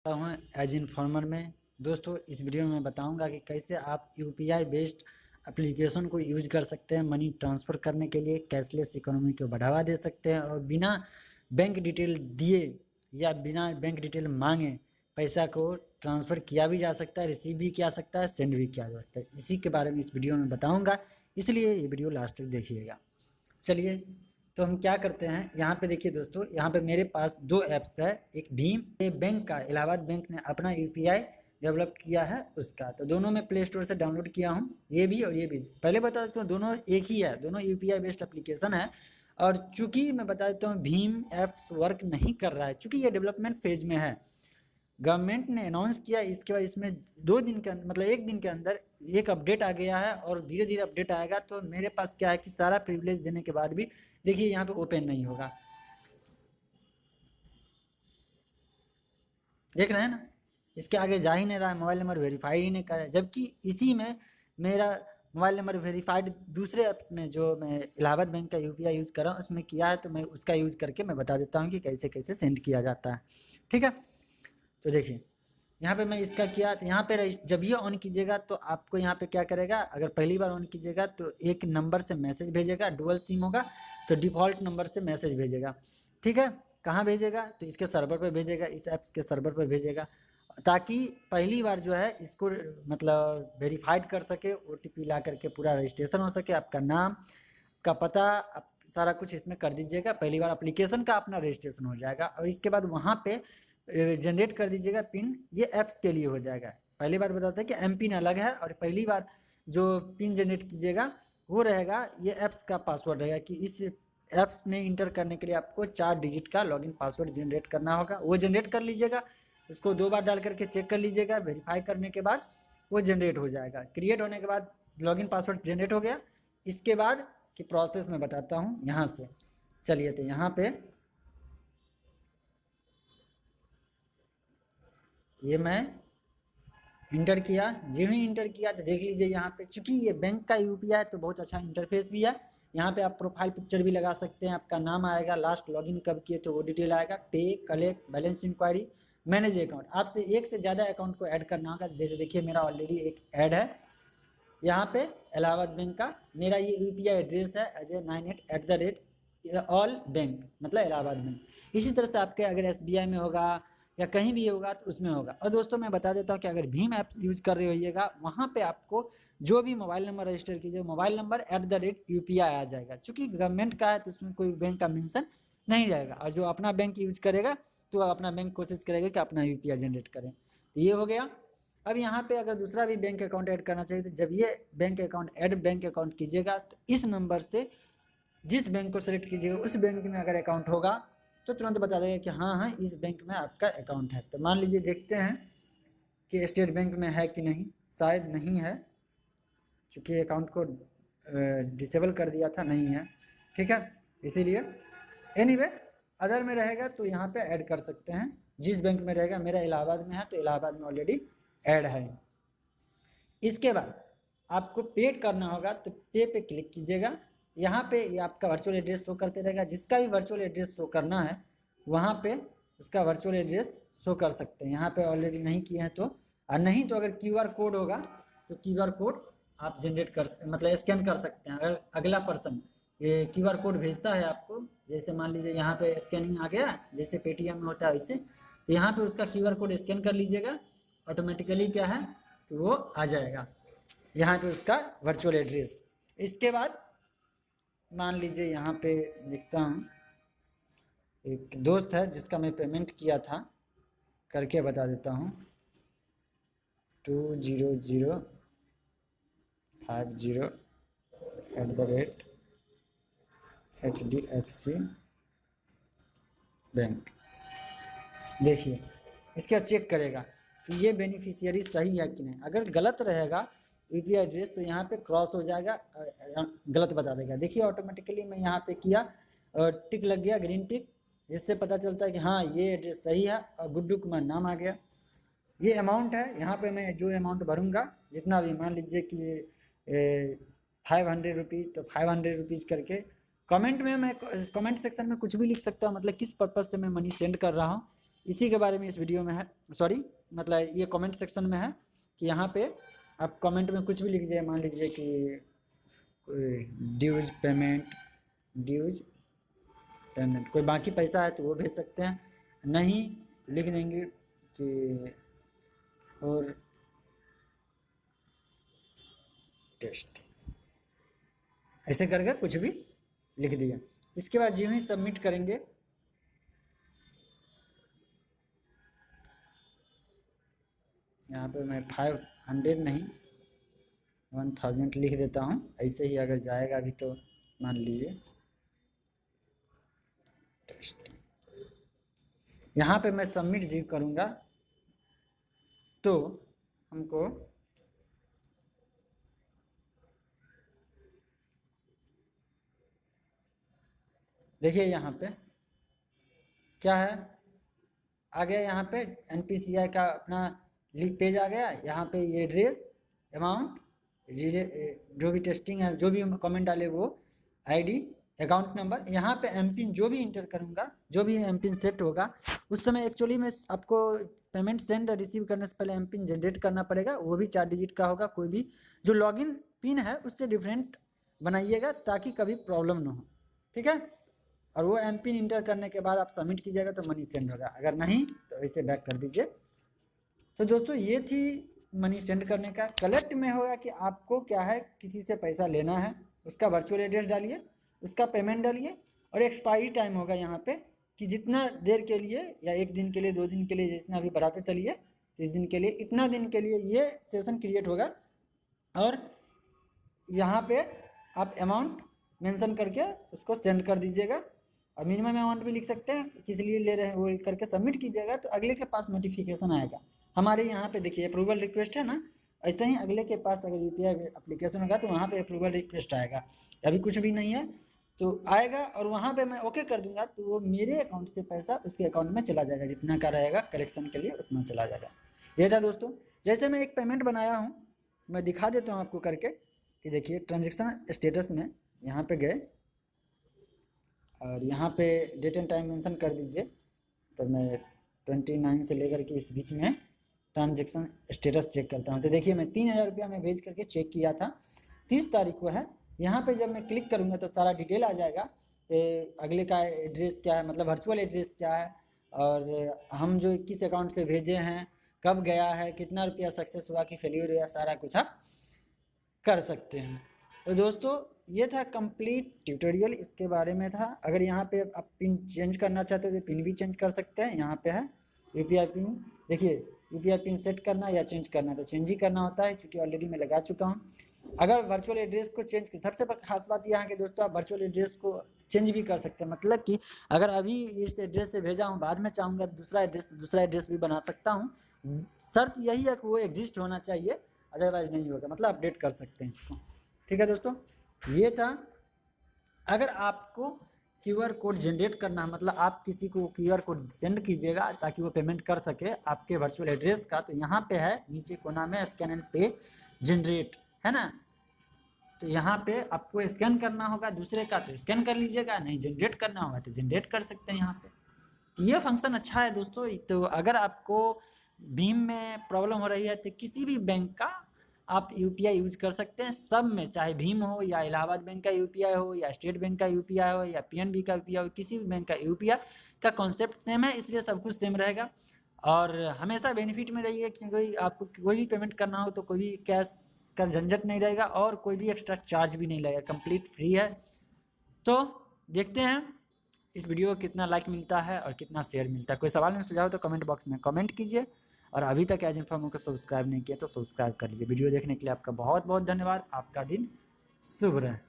आता हूँ as informer में। दोस्तों इस वीडियो में मैं बताऊंगा कि कैसे आप यूपीआई बेस्ड एप्लीकेशन को यूज कर सकते हैं मनी ट्रांसफ़र करने के लिए, कैशलेस इकोनॉमी को बढ़ावा दे सकते हैं और बिना बैंक डिटेल दिए या बिना बैंक डिटेल मांगे पैसा को ट्रांसफ़र किया भी जा सकता है, रिसीव भी किया सकता है, सेंड भी किया जा सकता है। इसी के बारे में इस वीडियो में बताऊँगा, इसलिए ये वीडियो लास्ट तक देखिएगा। चलिए तो हम क्या करते हैं, यहाँ पे देखिए दोस्तों, यहाँ पे मेरे पास दो ऐप्स है। एक भीम पे बैंक का, इलाहाबाद बैंक ने अपना यूपीआई डेवलप किया है उसका, तो दोनों में प्ले स्टोर से डाउनलोड किया हूँ, ये भी और ये भी। पहले बता देता हूँ दोनों एक ही है, दोनों यूपीआई बेस्ड एप्लीकेशन है। और चूंकि मैं बता देता हूँ भीम ऐप्स वर्क नहीं कर रहा है, चूंकि ये डेवलपमेंट फेज में है, गवर्नमेंट ने अनाउंस किया, इसके बाद इसमें 2 दिन के अंदर, मतलब 1 दिन के अंदर एक अपडेट आ गया है और धीरे धीरे अपडेट आएगा। तो मेरे पास क्या है कि सारा प्रिविलेज देने के बाद भी देखिए यहाँ पे ओपन नहीं होगा, देख रहे हैं ना, इसके आगे जा ही नहीं रहा है, मोबाइल नंबर वेरीफाइड ही नहीं कर रहा है। जबकि इसी में मेरा मोबाइल नंबर वेरीफाइड दूसरे ऐप्स में जो मैं इलाहाबाद बैंक का यूपीआई यूज़ कर रहा हूँ उसमें किया है, तो मैं उसका यूज़ करके मैं बता देता हूँ कि कैसे कैसे सेंड किया जाता है। ठीक है, तो देखिए यहाँ पे मैं इसका किया, तो यहाँ पे जब ये ऑन कीजिएगा तो आपको यहाँ पे क्या करेगा, अगर पहली बार ऑन कीजिएगा तो एक नंबर से मैसेज भेजेगा, डुअल सिम होगा तो डिफ़ॉल्ट नंबर से मैसेज भेजेगा। ठीक है, कहाँ भेजेगा, तो इसके सर्वर पे भेजेगा, इस ऐप्स के सर्वर पे भेजेगा, ताकि पहली बार जो है इसको मतलब वेरीफाइड कर सके, ओटीपी ला करके पूरा रजिस्ट्रेशन हो सके, आपका नाम का पता सारा कुछ इसमें कर दीजिएगा। पहली बार एप्लीकेशन का अपना रजिस्ट्रेशन हो जाएगा और इसके बाद वहाँ पे जनरेट कर दीजिएगा पिन, ये ऐप्स के लिए हो जाएगा। पहली बार बताते हैं कि एम पिन अलग है, और पहली बार जो पिन जनरेट कीजिएगा वो रहेगा, ये ऐप्स का पासवर्ड रहेगा कि इस ऐप्स में इंटर करने के लिए आपको 4 डिजिट का लॉगिन पासवर्ड जनरेट करना होगा। वो जनरेट कर लीजिएगा, इसको 2 बार डाल करके चेक कर लीजिएगा, वेरीफाई करने के बाद वो जनरेट हो जाएगा। क्रिएट होने के बाद लॉगिन पासवर्ड जनरेट हो गया। इसके बाद की प्रोसेस मैं बताता हूँ यहाँ से। चलिए तो यहाँ पे ये मैं इंटर किया, जो ही इंटर किया तो देख लीजिए यहाँ पे, चूंकि ये बैंक का यूपीआई है तो बहुत अच्छा इंटरफेस भी है। यहाँ पे आप प्रोफाइल पिक्चर भी लगा सकते हैं, आपका नाम आएगा, लास्ट लॉगिन कब किए तो वो डिटेल आएगा, pay, collect, balance inquiry, manage account. आपसे एक से ज़्यादा अकाउंट को ऐड करना होगा, जैसे देखिए मेरा ऑलरेडी एक ऐड है यहाँ पे इलाहाबाद बैंक का, मेरा ये यूपीआई एड्रेस है अजय98@, ऑल बैंक मतलब इलाहाबाद बैंक। इसी तरह से आपके अगर एसबीआई में होगा या कहीं भी होगा तो उसमें होगा। और दोस्तों मैं बता देता हूँ कि अगर भीम ऐप यूज कर रहे होइएगा, वहाँ पे आपको जो भी मोबाइल नंबर रजिस्टर कीजिए, मोबाइल नंबर @UPI आ जाएगा। चूँकि गवर्नमेंट का है तो उसमें कोई बैंक का मेंशन नहीं रहेगा, और जो अपना बैंक यूज करेगा तो अपना बैंक कोशिश करेगा कि अपना यूपीआई जनरेट करें। तो ये हो गया। अब यहाँ पे अगर दूसरा भी बैंक अकाउंट ऐड करना चाहिए, तो जब ये bank account add bank account कीजिएगा तो इस नंबर से जिस बैंक को सेलेक्ट कीजिएगा उस बैंक में अगर अकाउंट होगा तो तुरंत बता देगा कि हाँ हाँ इस बैंक में आपका अकाउंट है। तो मान लीजिए देखते हैं कि स्टेट बैंक में है कि नहीं, शायद नहीं है, चूँकि अकाउंट को डिसेबल कर दिया था, नहीं है। ठीक है, इसीलिए एनीवे अदर में रहेगा तो यहाँ पे ऐड कर सकते हैं, जिस बैंक में रहेगा। मेरा इलाहाबाद में है तो इलाहाबाद में ऑलरेडी ऐड है। इसके बाद आपको पेड करना होगा तो पे क्लिक कीजिएगा। यहाँ पे ये आपका वर्चुअल एड्रेस शो करते रहेगा, जिसका भी वर्चुअल एड्रेस शो करना है वहाँ पे उसका वर्चुअल एड्रेस शो कर सकते हैं। यहाँ पे ऑलरेडी नहीं किए हैं तो, और नहीं तो अगर क्यूआर कोड होगा तो क्यूआर कोड आप जनरेट कर मतलब स्कैन कर सकते हैं। अगर अगला पर्सन ये क्यूआर कोड भेजता है आपको, जैसे मान लीजिए यहाँ पे स्कैनिंग आ गया, जैसे पेटीएम में होता है वैसे, तो यहाँ पे उसका क्यूआर कोड स्कैन कर लीजिएगा, ऑटोमेटिकली क्या है कि वो आ जाएगा यहाँ पे उसका वर्चुअल एड्रेस। इसके बाद मान लीजिए यहाँ पे देखता हूँ, एक दोस्त है जिसका मैं पेमेंट किया था, करके बता देता हूँ, 20050@HDFC बैंक। देखिए इसका चेक करेगा कि ये बेनिफिशियरी सही है कि नहीं। अगर गलत रहेगा यूपीआई एड्रेस तो यहाँ पे क्रॉस हो जाएगा, गलत बता देगा। देखिए ऑटोमेटिकली मैं यहाँ पे किया, टिक लग गया, ग्रीन टिक, जिससे पता चलता है कि हाँ ये एड्रेस सही है, और गुड्डू कुमार नाम आ गया। ये अमाउंट है, यहाँ पे मैं जो अमाउंट भरूँगा जितना भी, मान लीजिए कि 500 रुपीज़, तो 500 रुपीज़ करके कमेंट में मैं कमेंट सेक्शन में कुछ भी लिख सकता हूँ, मतलब किस पर्पज़ से मैं मनी सेंड कर रहा हूँ इसी के बारे में इस वीडियो में है, सॉरी मतलब ये कमेंट सेक्शन में है कि यहाँ पे आप कमेंट में कुछ भी लिख दीजिए, मान लीजिए कि ड्यूज पेमेंट कोई बाकी पैसा है तो वो भेज सकते हैं, नहीं लिख देंगे कि और टेस्ट, ऐसे करके कुछ भी लिख दिया। इसके बाद जो ही सबमिट करेंगे यहाँ पे मैं 500 नहीं 1000 लिख देता हूँ, ऐसे ही अगर जाएगा अभी तो मान लीजिए टेस्ट, यहाँ पे मैं सबमिट जी करूँगा तो हमको देखिए यहाँ पे क्या है आ गया, यहाँ पे NPCI का अपना लिंक पेज आ गया। यहाँ पे ये एड्रेस, अमाउंट, जो भी टेस्टिंग है, जो भी कमेंट डाले वो ID, अकाउंट नंबर, यहाँ पे एमपिन जो भी इंटर करूँगा, जो भी एमपिन सेट होगा उस समय एक्चुअली में आपको पेमेंट सेंड रिसीव करने से पहले एमपिन जनरेट करना पड़ेगा, वो भी 4 डिजिट का होगा। कोई भी जो लॉगिन पिन है उससे डिफरेंट बनाइएगा ताकि कभी प्रॉब्लम ना हो, ठीक है। और वो एमपिन इंटर करने के बाद आप सबमिट कीजिएगा तो मनी सेंड होगा, अगर नहीं तो ऐसे बैक कर दीजिए। तो दोस्तों ये थी मनी सेंड करने का। कलेक्ट में होगा कि आपको क्या है, किसी से पैसा लेना है, उसका वर्चुअल एड्रेस डालिए, उसका पेमेंट डालिए और एक्सपायरी टाइम होगा यहाँ पे कि जितना देर के लिए, या 1 दिन के लिए, 2 दिन के लिए, जितना भी बढ़ाते चलिए, 30 दिन के लिए, इतना दिन के लिए ये सेशन क्रिएट होगा। और यहाँ पे आप अमाउंट मेंशन करके उसको सेंड कर दीजिएगा और मिनिमम अमाउंट भी लिख सकते हैं, किस लिए ले रहे हैं वो करके सबमिट कीजिएगा तो अगले के पास नोटिफिकेशन आएगा। हमारे यहाँ पे देखिए अप्रूवल रिक्वेस्ट है ना, ऐसे ही अगले के पास अगर UPI एप्लीकेशन होगा तो वहाँ पे अप्रूवल रिक्वेस्ट आएगा। अभी कुछ भी नहीं है तो आएगा और वहाँ पे मैं ओके कर दूंगा तो वो मेरे अकाउंट से पैसा उसके अकाउंट में चला जाएगा, जितना का रहेगा करेक्शन के लिए उतना चला जाएगा। ये था दोस्तों। जैसे मैं एक पेमेंट बनाया हूँ, मैं दिखा देता हूँ आपको करके कि देखिए ट्रांजेक्शन स्टेटस में यहाँ पे गए और यहाँ पे डेट एंड टाइम मेंशन कर दीजिए। तो मैं 29 से लेकर के इस बीच में ट्रांजेक्शन स्टेटस चेक करता हूँ। तो देखिए मैं 3000 रुपया में भेज करके चेक किया था, 30 तारीख को है। यहाँ पे जब मैं क्लिक करूँगा तो सारा डिटेल आ जाएगा, अगले का एड्रेस क्या है, मतलब वर्चुअल एड्रेस क्या है, और हम जो किस अकाउंट से भेजे हैं, कब गया है, कितना रुपया सक्सेस हुआ कि फेल्यूर हुआ, सारा कुछ आप कर सकते हैं। तो दोस्तों ये था कंप्लीट ट्यूटोरियल, इसके बारे में था। अगर यहाँ पे आप पिन चेंज करना चाहते हो तो पिन भी चेंज कर सकते हैं। यहाँ पे है UPI पिन, देखिए UPI पिन सेट करना या चेंज करना, तो चेंज ही करना होता है क्योंकि ऑलरेडी मैं लगा चुका हूँ। अगर वर्चुअल एड्रेस को चेंज, सबसे खास बात यहाँ के दोस्तों, आप वर्चुअल एड्रेस को चेंज भी कर सकते हैं। मतलब कि अगर अभी इस एड्रेस से भेजा हूँ, बाद में चाहूँगा दूसरा एड्रेस भी बना सकता हूँ। शर्त यही है कि वो एग्जिस्ट होना चाहिए, अदरवाइज नहीं होगा, मतलब अपडेट कर सकते हैं इसको। ठीक है दोस्तों, ये था। अगर आपको QR कोड जनरेट करना है, मतलब आप किसी को QR कोड सेंड कीजिएगा ताकि वो पेमेंट कर सके आपके वर्चुअल एड्रेस का, तो यहाँ पे है नीचे कोना में स्कैन एंड पे जनरेट, है ना। तो यहाँ पे आपको स्कैन करना होगा दूसरे का तो स्कैन कर लीजिएगा, नहीं जनरेट करना होगा तो जनरेट कर सकते हैं यहाँ पे। तो ये फंक्शन अच्छा है दोस्तों। तो अगर आपको भीम में प्रॉब्लम हो रही है तो किसी भी बैंक का आप UPI यूज कर सकते हैं, सब में, चाहे भीम हो या इलाहाबाद बैंक का UPI हो या स्टेट बैंक का UPI हो या PNB का UPI हो, किसी भी बैंक का UPI का कॉन्सेप्ट सेम है, इसलिए सब कुछ सेम रहेगा। और हमेशा बेनिफिट में रहिए, क्योंकि आपको कोई भी पेमेंट करना हो तो कोई भी कैश का झंझट नहीं रहेगा और कोई भी एक्स्ट्रा चार्ज भी नहीं लगेगा, कंप्लीट फ्री है। तो देखते हैं इस वीडियो को कितना लाइक मिलता है और कितना शेयर मिलता है। कोई सवाल में सुझाव तो कमेंट बॉक्स में कमेंट कीजिए, और अभी तक एज इन्फॉर्मर को सब्सक्राइब नहीं किया तो सब्सक्राइब कर लीजिए। वीडियो देखने के लिए आपका बहुत बहुत धन्यवाद। आपका दिन शुभ रहे।